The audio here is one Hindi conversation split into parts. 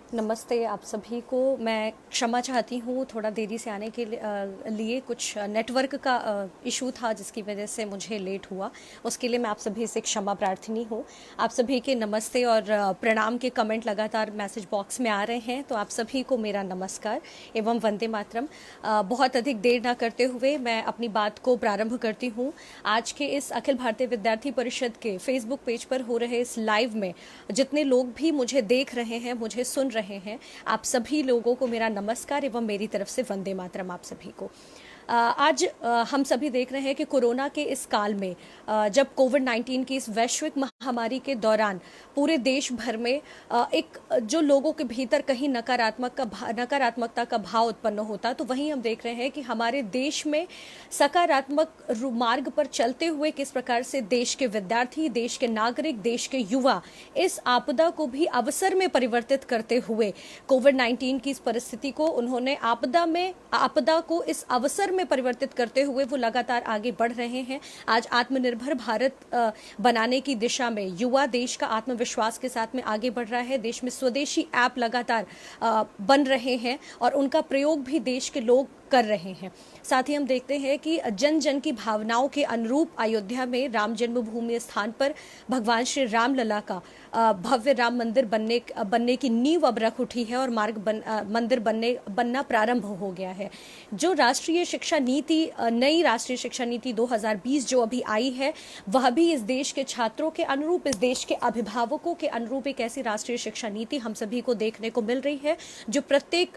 नमस्ते आप सभी को। मैं क्षमा चाहती हूँ थोड़ा देरी से आने के लिए कुछ नेटवर्क का इशू था जिसकी वजह से मुझे लेट हुआ। उसके लिए मैं आप सभी से क्षमा प्रार्थनी हूँ। आप सभी के नमस्ते और प्रणाम के कमेंट लगातार मैसेज बॉक्स में आ रहे हैं, तो आप सभी को मेरा नमस्कार एवं वंदे मातरम। बहुत अधिक देर ना करते हुए मैं अपनी बात को प्रारंभ करती हूँ। आज के इस अखिल भारतीय विद्यार्थी परिषद के फेसबुक पेज पर हो रहे इस लाइव में जितने लोग भी मुझे देख रहे हैं, मुझे सुन रहे हैं, आप सभी लोगों को मेरा नमस्कार एवं मेरी तरफ से वंदे मातरम आप सभी को। आज हम सभी देख रहे हैं कि कोरोना के इस काल में जब कोविड-19 की इस वैश्विक महामारी के दौरान पूरे देश भर में एक जो लोगों के भीतर कहीं नकारात्मकता का भाव उत्पन्न होता, तो वहीं हम देख रहे हैं कि हमारे देश में सकारात्मक मार्ग पर चलते हुए किस प्रकार से देश के विद्यार्थी, देश के नागरिक, देश के युवा इस आपदा को भी अवसर में परिवर्तित करते हुए कोविड-19 की इस परिस्थिति को उन्होंने आपदा को इस अवसर में परिवर्तित करते हुए वो लगातार आगे बढ़ रहे हैं। आज आत्मनिर्भर भारत बनाने की दिशा में युवा देश का आत्मविश्वास के साथ में आगे बढ़ रहा है। देश में स्वदेशी ऐप लगातार बन रहे हैं और उनका प्रयोग भी देश के लोग कर रहे हैं। साथ ही हम देखते हैं कि जन जन की भावनाओं के अनुरूप अयोध्या में राम जन्मभूमि स्थान पर भगवान श्री राम लला का भव्य राम मंदिर बनने की नींव अब रख उठी है और मंदिर बनना प्रारंभ हो गया है। जो राष्ट्रीय शिक्षा नीति नई राष्ट्रीय शिक्षा नीति 2020 जो अभी आई है, वह भी इस देश के छात्रों के अनुरूप, इस देश के अभिभावकों के अनुरूप एक ऐसी राष्ट्रीय शिक्षा नीति हम सभी को देखने को मिल रही है जो प्रत्येक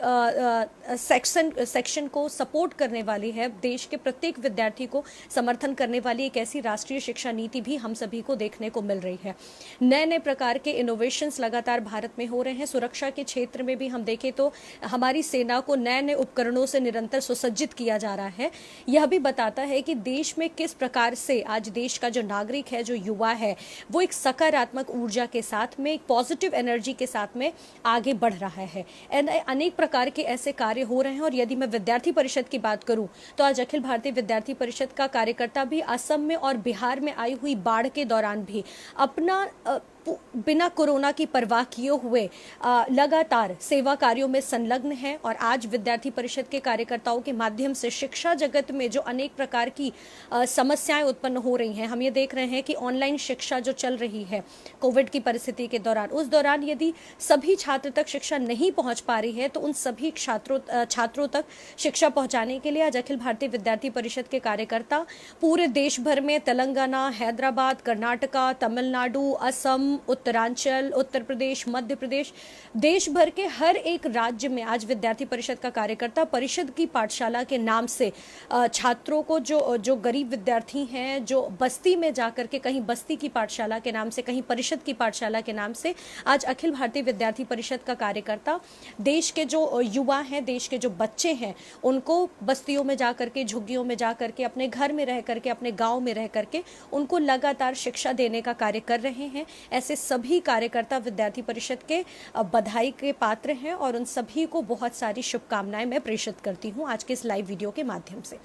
सेक्शन को सपोर्ट करने वाली है। देश के प्रत्येक विद्यार्थी को समर्थन करने वाली एक ऐसी राष्ट्रीय शिक्षा नीति भी हम सभी को देखने को मिल रही है। नए नए प्रकार के इनोवेशंस लगातार भारत में हो रहे हैं। सुरक्षा के क्षेत्र में भी हम देखें तो हमारी सेना को नए नए उपकरणों से निरंतर सुसज्जित किया जा रहा है। यह भी बताता है कि देश में किस प्रकार से आज देश का जो नागरिक है, जो युवा है, वो एक सकारात्मक ऊर्जा के साथ में, एक पॉजिटिव एनर्जी के साथ में आगे बढ़ रहा है। अनेक प्रकार के ऐसे कार्य हो रहे हैं। और यदि मैं विद्यार्थी परिषद की बात करूं तो आज अखिल भारतीय विद्यार्थी परिषद का कार्यकर्ता भी असम में और बिहार में आई हुई बाढ़ के दौरान भी अपना बिना कोरोना की परवाह किए हुए लगातार सेवा कार्यों में संलग्न है। और आज विद्यार्थी परिषद के कार्यकर्ताओं के माध्यम से शिक्षा जगत में जो अनेक प्रकार की समस्याएं उत्पन्न हो रही हैं, हम ये देख रहे हैं कि ऑनलाइन शिक्षा जो चल रही है कोविड की परिस्थिति के दौरान, उस दौरान यदि सभी छात्र तक शिक्षा नहीं पहुंच पा रही है, तो उन सभी छात्रों तक शिक्षा पहुंचाने के लिए आज अखिल भारतीय विद्यार्थी परिषद के कार्यकर्ता पूरे देश भर में तेलंगाना, हैदराबाद, कर्नाटका, तमिलनाडु, असम, उत्तरांचल, उत्तर प्रदेश, मध्य प्रदेश, देश भर के हर एक राज्य में आज विद्यार्थी परिषद का कार्यकर्ता परिषद की पाठशाला के नाम से छात्रों को, जो गरीब विद्यार्थी हैं, जो बस्ती में जाकर के, कहीं बस्ती की पाठशाला के नाम से, कहीं परिषद की पाठशाला के नाम से, आज अखिल भारतीय विद्यार्थी परिषद का कार्यकर्ता देश के जो युवा हैं, देश के जो बच्चे हैं, उनको बस्तियों में जाकर के, झुग्गियों में जाकर के, अपने घर में रह करके, अपने गाँव में रह करके उनको लगातार शिक्षा देने का कार्य कर रहे हैं। ऐसे सभी कार्यकर्ता विद्यार्थी परिषद के बधाई के पात्र हैं और उन सभी को बहुत सारी शुभकामनाएं मैं प्रेषित करती हूं आज के इस लाइव वीडियो के माध्यम से।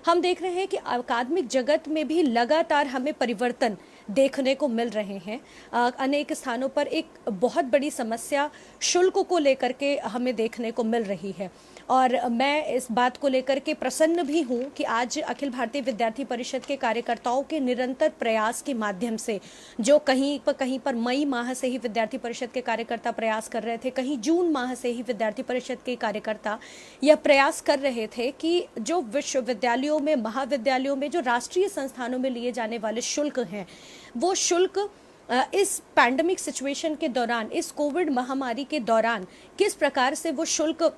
हम देख रहे हैं कि अकादमिक जगत में भी लगातार हमें परिवर्तन देखने को मिल रहे हैं। अनेक स्थानों पर एक बहुत बड़ी समस्या शुल्क को लेकर के हमें देखने को मिल रही है और मैं इस बात को लेकर के प्रसन्न भी हूं कि आज अखिल भारतीय विद्यार्थी परिषद के कार्यकर्ताओं के निरंतर प्रयास के माध्यम से, जो कहीं पर मई माह से ही विद्यार्थी परिषद के कार्यकर्ता प्रयास कर रहे थे, कहीं जून माह से ही विद्यार्थी परिषद के कार्यकर्ता यह प्रयास कर रहे थे कि जो विश्वविद्यालयों में, महाविद्यालयों में, जो राष्ट्रीय संस्थानों में लिए जाने वाले शुल्क हैं, वो शुल्क इस पैंडेमिक सिचुएशन के दौरान, इस कोविड महामारी के दौरान किस प्रकार से वो शुल्क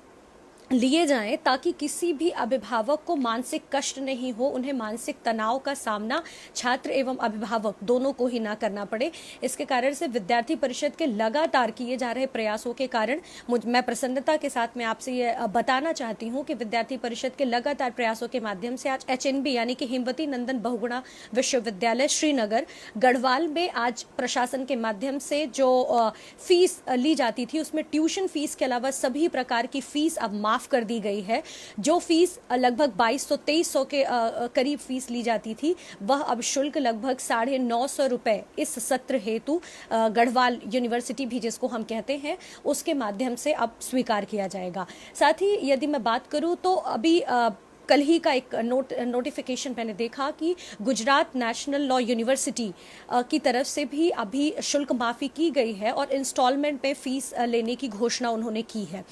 लिए जाएं ताकि किसी भी अभिभावक को मानसिक कष्ट नहीं हो, उन्हें मानसिक तनाव का सामना छात्र एवं अभिभावक दोनों को ही ना करना पड़े। इसके कारण से विद्यार्थी परिषद के लगातार किए जा रहे प्रयासों के कारण मैं प्रसन्नता के साथ में आपसे ये बताना चाहती हूँ कि विद्यार्थी परिषद के लगातार प्रयासों के माध्यम से आज HNB यानी कि हेमवती नंदन बहुगुणा विश्वविद्यालय श्रीनगर गढ़वाल में आज प्रशासन के माध्यम से जो फीस ली जाती थी, उसमें ट्यूशन फीस के अलावा सभी प्रकार की फीस अब माफ माफ कर दी गई है। जो फीस लगभग 2200-2300 के करीब फीस ली जाती थी, वह अब शुल्क लगभग 950 रुपए इस सत्र हेतु गढ़वाल यूनिवर्सिटी भी जिसको हम कहते हैं उसके माध्यम से अब स्वीकार किया जाएगा। साथ ही यदि मैं बात करूं तो अभी कल ही का एक नोटिफिकेशन मैंने देखा कि गुजरात नेशनल लॉ यूनिवर्सिटी की तरफ से भी अभी शुल्क माफ़ी की गई है और इंस्टॉलमेंट में फीस लेने की घोषणा उन्होंने की है।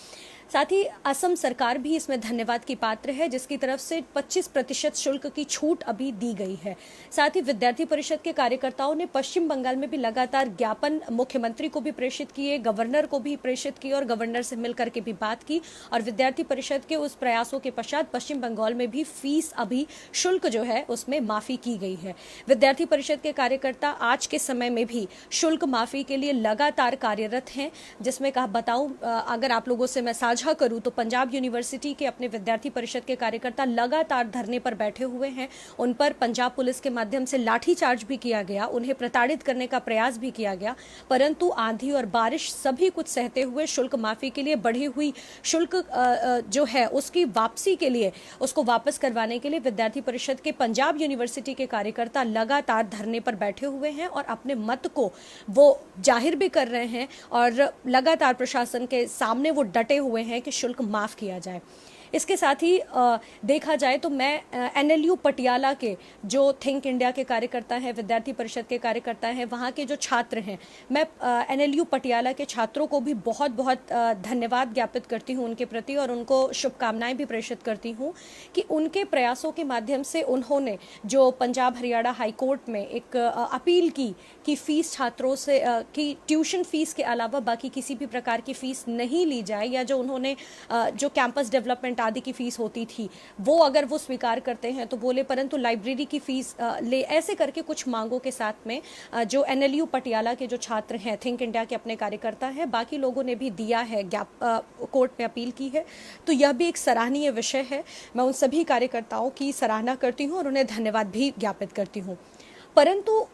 साथ ही असम सरकार भी इसमें धन्यवाद की पात्र है, जिसकी तरफ से 25% शुल्क की छूट अभी दी गई है। साथ ही विद्यार्थी परिषद के कार्यकर्ताओं ने पश्चिम बंगाल में भी लगातार ज्ञापन मुख्यमंत्री को भी प्रेषित किए, गवर्नर को भी प्रेषित किए और गवर्नर से मिलकर के भी बात की। और विद्यार्थी परिषद के उस प्रयासों के पश्चात पश्चिम बंगाल में भी फीस अभी शुल्क जो है उसमें माफी की गई है। विद्यार्थी परिषद के कार्यकर्ता आज के समय में भी शुल्क माफी के लिए लगातार कार्यरत हैं, जिसमें कहा बताऊं अगर आप लोगों से मैं साझा करूं तो पंजाब यूनिवर्सिटी के अपने विद्यार्थी परिषद के कार्यकर्ता लगातार धरने पर बैठे हुए हैं। उन पर पंजाब पुलिस के माध्यम से लाठीचार्ज भी किया गया, उन्हें प्रताड़ित करने का प्रयास भी किया गया, परंतु आंधी और बारिश सभी कुछ सहते हुए शुल्क माफी के लिए बढ़ी हुई शुल्क जो है उसकी वापसी के लिए, उसको वापस करवाने के लिए विद्यार्थी परिषद के पंजाब यूनिवर्सिटी के कार्यकर्ता लगातार धरने पर बैठे हुए हैं और अपने मत को वो जाहिर भी कर रहे हैं और लगातार प्रशासन के सामने वो डटे हुए हैं कि शुल्क माफ किया जाए। इसके साथ ही देखा जाए तो मैं एनएलयू पटियाला के जो थिंक इंडिया के कार्यकर्ता हैं, विद्यार्थी परिषद के कार्यकर्ता हैं, वहाँ के जो छात्र हैं, मैं एनएलयू पटियाला के छात्रों को भी बहुत बहुत धन्यवाद ज्ञापित करती हूँ उनके प्रति और उनको शुभकामनाएं भी प्रेषित करती हूँ कि उनके प्रयासों के माध्यम से उन्होंने जो पंजाब हरियाणा हाई कोर्ट में एक अपील की कि फीस छात्रों से कि ट्यूशन फीस के अलावा बाकी किसी भी प्रकार की फीस नहीं ली जाए, या जो उन्होंने जो कैंपस डेवलपमेंट आदि की फीस होती थी वो अगर वो स्वीकार करते हैं तो बोले, परंतु लाइब्रेरी की फीस ले, ऐसे करके कुछ मांगों के साथ में जो एनएलयू पटियाला के जो छात्र हैं, थिंक इंडिया के अपने कार्यकर्ता हैं, बाकी लोगों ने भी दिया है कोर्ट में अपील की है। तो यह भी एक सराहनीय विषय है। मैं उन सभी कार्यकर्ताओं की सराहना करती हूँ और उन्हें धन्यवाद भी ज्ञापित करती हूँ। परंतु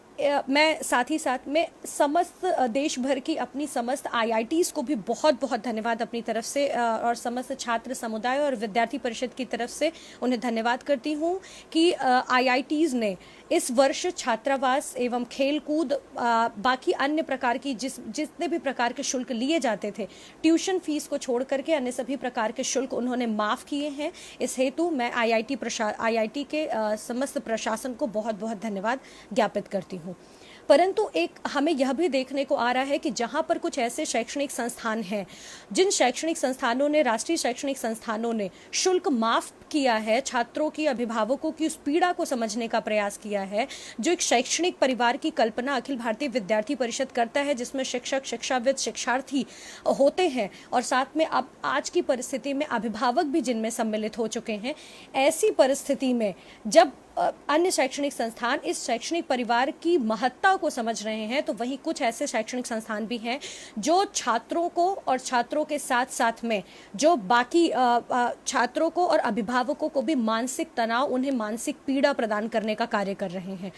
मैं साथ ही साथ में समस्त देश भर की अपनी समस्त आईआईटीज़ को भी बहुत बहुत धन्यवाद अपनी तरफ से और समस्त छात्र समुदाय और विद्यार्थी परिषद की तरफ से उन्हें धन्यवाद करती हूँ कि आईआईटीज़ ने इस वर्ष छात्रावास एवं खेलकूद बाकी अन्य प्रकार की जितने भी प्रकार के शुल्क लिए जाते थे, ट्यूशन फीस को छोड़ करके अन्य सभी प्रकार के शुल्क उन्होंने माफ़ किए हैं। इस हेतु मैं आईआईटी के समस्त प्रशासन को बहुत बहुत धन्यवाद ज्ञापित करती हूँ। परंतु एक हमें यह भी देखने को आ रहा है कि जहां पर कुछ ऐसे शैक्षणिक संस्थान हैं, जिन शैक्षणिक संस्थानों ने, राष्ट्रीय शैक्षणिक संस्थानों ने शुल्क माफ किया है, छात्रों की, अभिभावकों की उस पीड़ा को समझने का प्रयास किया है, जो एक शैक्षणिक परिवार की कल्पना अखिल भारतीय विद्यार्थी परिषद करता है, जिसमें शिक्षक, शिक्षाविद, शिक्षार्थी होते हैं और साथ में अब आज की परिस्थिति में अभिभावक भी जिनमें सम्मिलित हो चुके हैं। ऐसी परिस्थिति में जब अन्य शैक्षणिक संस्थान इस शैक्षणिक परिवार की महत्ता को समझ रहे हैं, तो वहीं कुछ ऐसे शैक्षणिक संस्थान भी हैं जो छात्रों को और छात्रों के साथ साथ में जो बाकी छात्रों को और अभिभावकों को भी मानसिक तनाव, उन्हें मानसिक पीड़ा प्रदान करने का कार्य कर रहे हैं।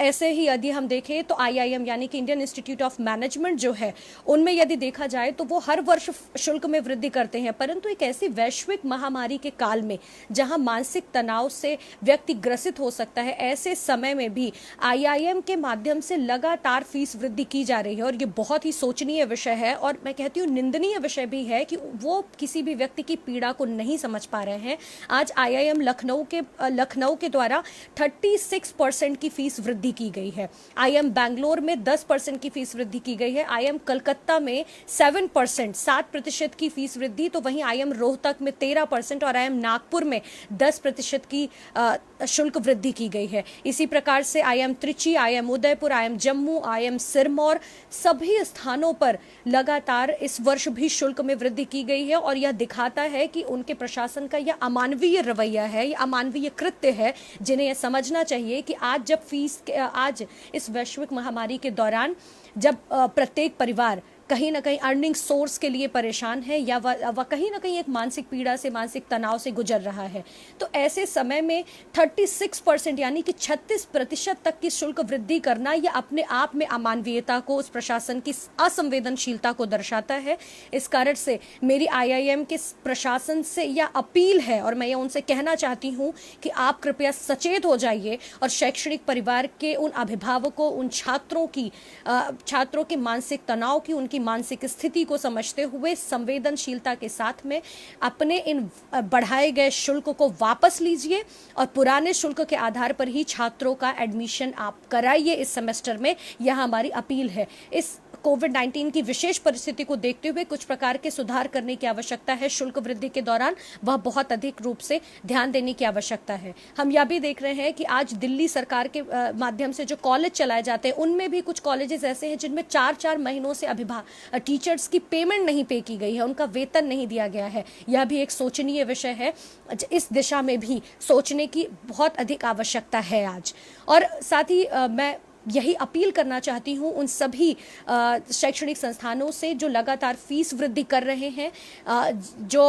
ऐसे ही यदि हम देखें तो आईआईएम यानी कि इंडियन इंस्टीट्यूट ऑफ मैनेजमेंट जो है, उनमें यदि देखा जाए तो वो हर वर्ष शुल्क में वृद्धि करते हैं, परंतु एक ऐसी वैश्विक महामारी के काल में जहां मानसिक तनाव से व्यक्ति ग्रसित हो सकता है, ऐसे समय में भी आईआईएम के माध्यम से लगातार फीस वृद्धि की जा रही है और ये बहुत ही सोचनीय विषय है और मैं कहती हूँ निंदनीय विषय भी है कि वो किसी भी व्यक्ति की पीड़ा को नहीं समझ पा रहे हैं। आज आईआईएम लखनऊ के द्वारा 36% की फीस वृद्धि की गई है। आईआईएम बैंगलोर में 10% की फीस वृद्धि की गई है। आईआईएम कलकत्ता में 7% की फीस वृद्धि, तो वहीं आईआईएम रोहतक में 13% और आईआईएम नागपुर में 10% की शुल्क वृद्धि की गई है। इसी प्रकार से IIM Trichy, IIM Udaipur, IIM Jammu, IIM Sirmaur सभी स्थानों पर लगातार इस वर्ष भी शुल्क में वृद्धि की गई है और यह दिखाता है कि उनके प्रशासन का यह अमानवीय रवैया है, यह अमानवीय कृत्य है, जिन्हें यह समझना चाहिए कि आज इस वैश्विक महामारी के दौरान जब प्रत्येक परिवार कहीं ना कहीं अर्निंग सोर्स के लिए परेशान है, या वह कहीं ना कहीं एक मानसिक पीड़ा से, मानसिक तनाव से गुजर रहा है। तो ऐसे समय में 36% यानी कि 36% तक की शुल्क वृद्धि करना यह अपने आप में अमानवीयता को, उस प्रशासन की असंवेदनशीलता को दर्शाता है। इस कारण से मेरी आईआईएम के प्रशासन से यह अपील है, और मैं ये उनसे कहना चाहती हूँ कि आप कृपया सचेत हो जाइए और शैक्षणिक परिवार के उन अभिभावकों, उन छात्रों के मानसिक तनाव की, उनकी मानसिक स्थिति को समझते हुए संवेदनशीलता के साथ में अपने इन बढ़ाए गए शुल्क को वापस लीजिए और पुराने शुल्क के आधार पर ही छात्रों का एडमिशन आप कराइए इस सेमेस्टर में। यह हमारी अपील है। इस कोविड-19 की विशेष परिस्थिति को देखते हुए कुछ प्रकार के सुधार करने की आवश्यकता है। शुल्क वृद्धि के दौरान वह बहुत अधिक रूप से ध्यान देने की आवश्यकता है। हम यह भी देख रहे हैं कि आज दिल्ली सरकार के माध्यम से जो कॉलेज चलाए जाते हैं, उनमें भी कुछ कॉलेजेस ऐसे हैं जिनमें 4-4 महीनों से टीचर्स की पेमेंट नहीं पे की गई है, उनका वेतन नहीं दिया गया है। यह भी एक सोचनीय विषय है। इस दिशा में भी सोचने की बहुत अधिक आवश्यकता है आज। और साथ ही मैं यही अपील करना चाहती हूँ उन सभी शैक्षणिक संस्थानों से जो लगातार फीस वृद्धि कर रहे हैं, जो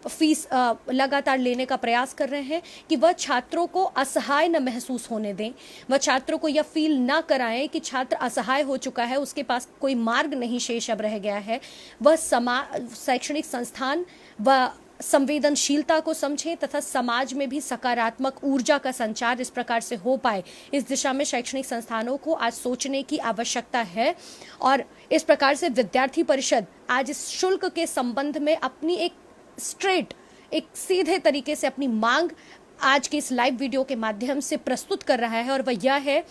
फीस लगातार लेने का प्रयास कर रहे हैं, कि वह छात्रों को असहाय न महसूस होने दें। वह छात्रों को यह फील ना कराएं कि छात्र असहाय हो चुका है, उसके पास कोई मार्ग नहीं शेष अब रह गया है। वह शैक्षणिक संस्थान व संवेदनशीलता को समझें तथा समाज में भी सकारात्मक ऊर्जा का संचार इस प्रकार से हो पाए, इस दिशा में शैक्षणिक संस्थानों को आज सोचने की आवश्यकता है। और इस प्रकार से विद्यार्थी परिषद आज इस शुल्क के संबंध में अपनी एक सीधे तरीके से अपनी मांग आज के इस लाइव वीडियो के माध्यम से प्रस्तुत कर रहा है, और वह यह है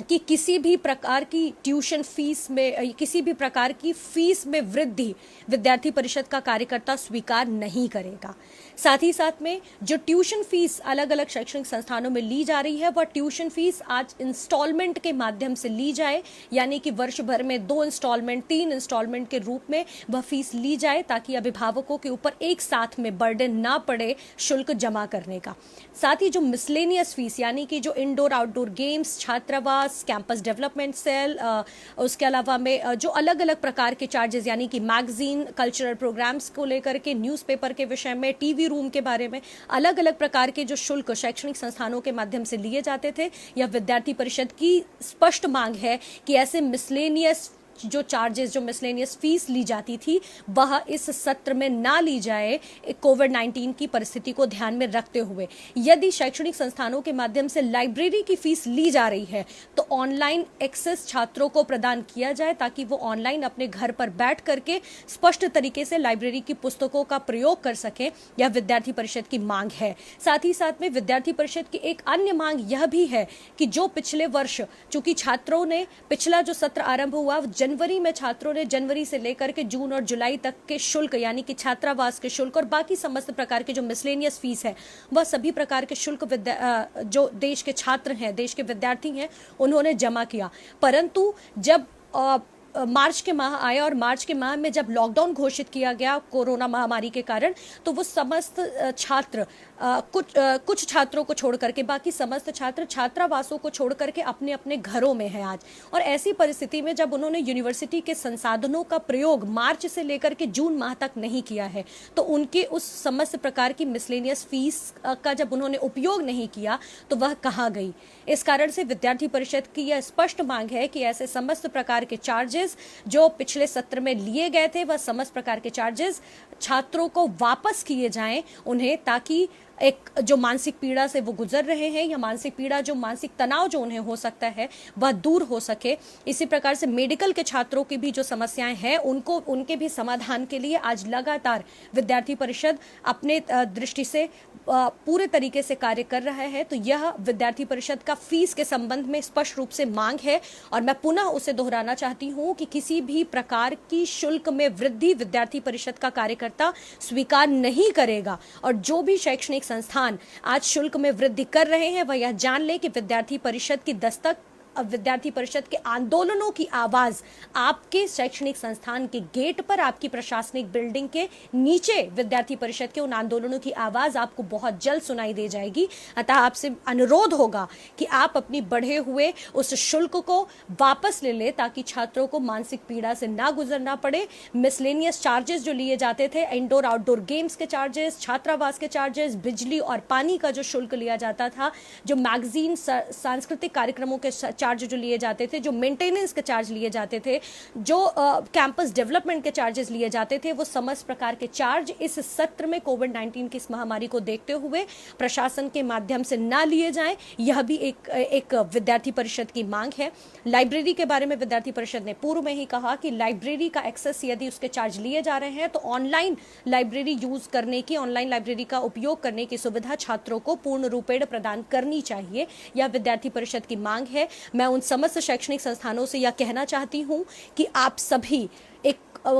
कि किसी भी प्रकार की ट्यूशन फीस में, किसी भी प्रकार की फीस में वृद्धि विद्यार्थी परिषद का कार्यकर्ता स्वीकार नहीं करेगा। साथ ही साथ में जो ट्यूशन फीस अलग अलग शैक्षणिक संस्थानों में ली जा रही है, वह ट्यूशन फीस आज इंस्टॉलमेंट के माध्यम से ली जाए, यानी कि वर्ष भर में 2 इंस्टॉलमेंट, 3 इंस्टॉलमेंट के रूप में वह फीस ली जाए, ताकि अभिभावकों के ऊपर एक साथ में बर्डन ना पड़े शुल्क जमा करने का। साथ ही जो मिसलेनियस फीस, यानी कि जो इंडोर आउटडोर गेम्स, छात्रावास, कैंपस डेवलपमेंट सेल, उसके अलावा में जो अलग अलग प्रकार के चार्जेस, यानी कि मैगजीन, कल्चरल प्रोग्राम्स को लेकर के, न्यूज़पेपर के विषय में, टीवी रूम के बारे में, अलग अलग प्रकार के जो शुल्क शैक्षणिक संस्थानों के माध्यम से लिए जाते थे, यह विद्यार्थी परिषद की स्पष्ट मांग है कि ऐसे मिसलेनियस जो चार्जेस, जो मिसलेनियस फीस ली जाती थी, वह इस सत्र में ना ली जाए, कोविड-19 की परिस्थिति को ध्यान में रखते हुए। यदि शैक्षणिक संस्थानों के माध्यम से लाइब्रेरी की फीस ली जा रही है, तो ऑनलाइन एक्सेस छात्रों को प्रदान किया जाए, ताकि वो ऑनलाइन अपने घर पर बैठ करके स्पष्ट तरीके से लाइब्रेरी की पुस्तकों का प्रयोग कर सकें। यह विद्यार्थी परिषद की मांग है। साथ ही साथ में विद्यार्थी परिषद की एक अन्य मांग यह भी है कि जो पिछले वर्ष, चूंकि छात्रों ने पिछला जो सत्र आरंभ हुआ जनवरी में, छात्रों ने जनवरी से लेकर के जून और जुलाई तक के शुल्क, यानी कि छात्रावास के शुल्क और बाकी समस्त प्रकार के जो मिसलेनियस फीस है, वह सभी प्रकार के शुल्क जो देश के छात्र हैं, देश के विद्यार्थी हैं, उन्होंने जमा किया। परंतु जब मार्च के माह आया और मार्च के माह में जब लॉकडाउन घोषित किया गया कोरोना महामारी के कारण, तो वो समस्त छात्र कुछ छात्रों को छोड़ करके बाकी समस्त छात्र छात्रावासों को छोड़ करके अपने अपने घरों में हैं आज। और ऐसी परिस्थिति में जब उन्होंने यूनिवर्सिटी के संसाधनों का प्रयोग मार्च से लेकर के जून माह तक नहीं किया है, तो उनके उस समस्त प्रकार की मिसलेनियस फीस का जब उन्होंने उपयोग नहीं किया, तो वह कहाँ गई। इस कारण से विद्यार्थी परिषद की यह स्पष्ट मांग है कि ऐसे समस्त प्रकार के चार्जेस जो पिछले सत्र में लिए गए थे, वह समस्त प्रकार के चार्जेस छात्रों को वापस किए जाएं उन्हें, ताकि एक जो मानसिक पीड़ा से वो गुजर रहे हैं, या मानसिक पीड़ा, जो मानसिक तनाव जो उन्हें हो सकता है, वह दूर हो सके। इसी प्रकार से मेडिकल के छात्रों की भी जो समस्याएं हैं, उनके भी समाधान के लिए आज लगातार विद्यार्थी परिषद अपने दृष्टि से पूरे तरीके से कार्य कर रहा है। तो यह विद्यार्थी परिषद का फीस के संबंध में स्पष्ट रूप से मांग है, और मैं पुनः उसे दोहराना चाहती हूं कि किसी भी प्रकार की शुल्क में वृद्धि विद्यार्थी परिषद का कार्यकर्ता स्वीकार नहीं करेगा। और जो भी शैक्षणिक संस्थान आज शुल्क में वृद्धि कर रहे हैं, वह यह जान ले कि विद्यार्थी परिषद की दस्तक विद्यार्थी परिषद के आंदोलनों की आवाज आपके शैक्षणिक संस्थान के गेट पर, आपकी प्रशासनिक बिल्डिंग के नीचे विद्यार्थी परिषद के उन आंदोलनों की आवाज आपको बहुत जल्द सुनाई दे जाएगी। अतः आपसे अनुरोध होगा कि आप अपनी बढ़े हुए उस शुल्क को वापस ले ले, ताकि छात्रों को मानसिक पीड़ा से ना गुजरना पड़े। मिसलेनियस चार्जेस जो लिए जाते थे, इंडोर आउटडोर गेम्स के चार्जेस, छात्रावास के चार्जेस, बिजली और पानी का जो शुल्क लिया जाता था, जो मैगजीन सांस्कृतिक कार्यक्रमों के चार्ज जो लिए जाते थे, जो मेंटेनेंस के चार्ज लिए जाते थे, जो कैंपस डेवलपमेंट के चार्जेस लिए जाते थे, वो समस्त प्रकार के चार्ज इस सत्र में कोविड-19 की इस महामारी को देखते हुए प्रशासन के माध्यम से ना लिए जाएं। यह भी एक विद्यार्थी परिषद की मांग है। लाइब्रेरी के बारे में विद्यार्थी परिषद ने पूर्व में ही कहा कि लाइब्रेरी का एक्सेस यदि उसके चार्ज लिए जा रहे हैं तो ऑनलाइन लाइब्रेरी यूज करने की, ऑनलाइन लाइब्रेरी का उपयोग करने की सुविधा छात्रों को पूर्ण रूपेण प्रदान करनी चाहिए। यह विद्यार्थी परिषद की मांग है। मैं उन समस्त शैक्षणिक संस्थानों से यह कहना चाहती हूं कि आप सभी एक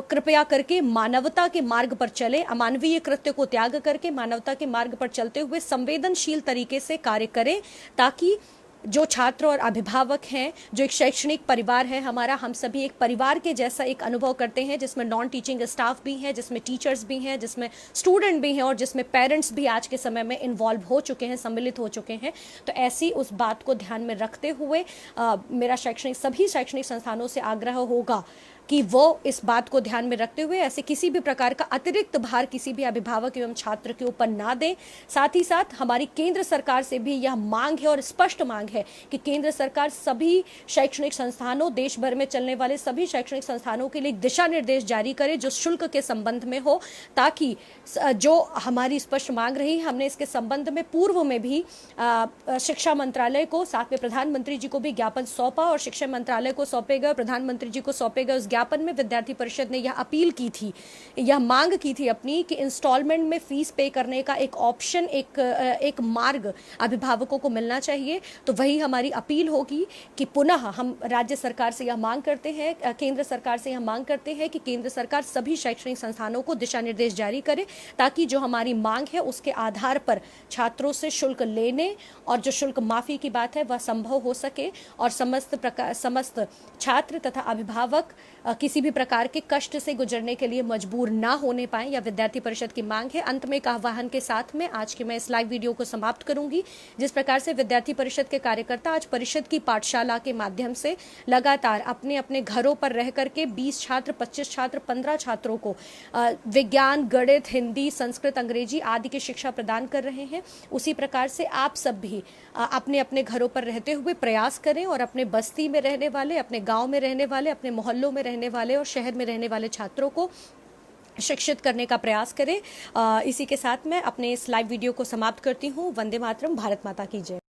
कृपया करके मानवता के मार्ग पर चले, अमानवीय कृत्य को त्याग करके मानवता के मार्ग पर चलते हुए संवेदनशील तरीके से कार्य करें, ताकि जो छात्र और अभिभावक हैं, जो एक शैक्षणिक परिवार है हमारा, हम सभी एक परिवार के जैसा एक अनुभव करते हैं, जिसमें नॉन टीचिंग स्टाफ भी हैं, जिसमें टीचर्स भी हैं, जिसमें स्टूडेंट भी हैं और जिसमें पेरेंट्स भी आज के समय में इन्वॉल्व हो चुके हैं, सम्मिलित हो चुके हैं। तो ऐसी उस बात को ध्यान में रखते हुए मेरा सभी शैक्षणिक संस्थानों से आग्रह होगा कि वो इस बात को ध्यान में रखते हुए ऐसे किसी भी प्रकार का अतिरिक्त भार किसी भी अभिभावक एवं छात्र के ऊपर ना दें। साथ ही साथ हमारी केंद्र सरकार से भी यह मांग है और स्पष्ट मांग है कि केंद्र सरकार सभी शैक्षणिक संस्थानों, देश भर में चलने वाले सभी शैक्षणिक संस्थानों के लिए दिशा निर्देश जारी करे जो शुल्क के संबंध में हो, ताकि जो हमारी स्पष्ट मांग रही, हमने इसके संबंध में पूर्व में भी शिक्षा मंत्रालय को, साथ में प्रधानमंत्री जी को भी ज्ञापन सौंपा और शिक्षा मंत्रालय को सौंपे गए, प्रधानमंत्री जी को सौंपे गए उस ज्ञापन में विद्यार्थी परिषद ने यह अपील की थी, यह मांग की थी अपनी कि इंस्टॉलमेंट में फीस पे करने का एक ऑप्शन, एक मार्ग अभिभावकों को मिलना चाहिए। तो वही हमारी अपील होगी कि पुनः हम राज्य सरकार से यह मांग करते हैं, केंद्र सरकार से यह मांग करते हैं कि केंद्र सरकार सभी शैक्षणिक संस्थानों को दिशा निर्देश जारी करे, ताकि जो हमारी मांग है उसके आधार पर छात्रों से शुल्क लेने और जो शुल्क माफी की बात है वह संभव हो सके और समस्त छात्र तथा अभिभावक किसी भी प्रकार के कष्ट से गुजरने के लिए मजबूर ना होने पाए। या विद्यार्थी परिषद की मांग है। अंत में एक आह्वान के साथ में आज के मैं इस लाइव वीडियो को समाप्त करूंगी। जिस प्रकार से विद्यार्थी परिषद के कार्यकर्ता आज परिषद की पाठशाला के माध्यम से लगातार अपने अपने घरों पर रह करके 20 छात्र, 25 छात्र, 15 छात्रों को विज्ञान, गणित, हिंदी, संस्कृत, अंग्रेजी आदि की शिक्षा प्रदान कर रहे हैं, उसी प्रकार से आप सब भी अपने अपने घरों पर रहते हुए प्रयास करें और अपने बस्ती में रहने वाले, अपने गांव में रहने वाले, अपने मोहल्लों में रहने वाले और शहर में रहने वाले छात्रों को शिक्षित करने का प्रयास करें। इसी के साथ मैं अपने इस लाइव वीडियो को समाप्त करती हूँ। वंदे मातरम, भारत माता की जय।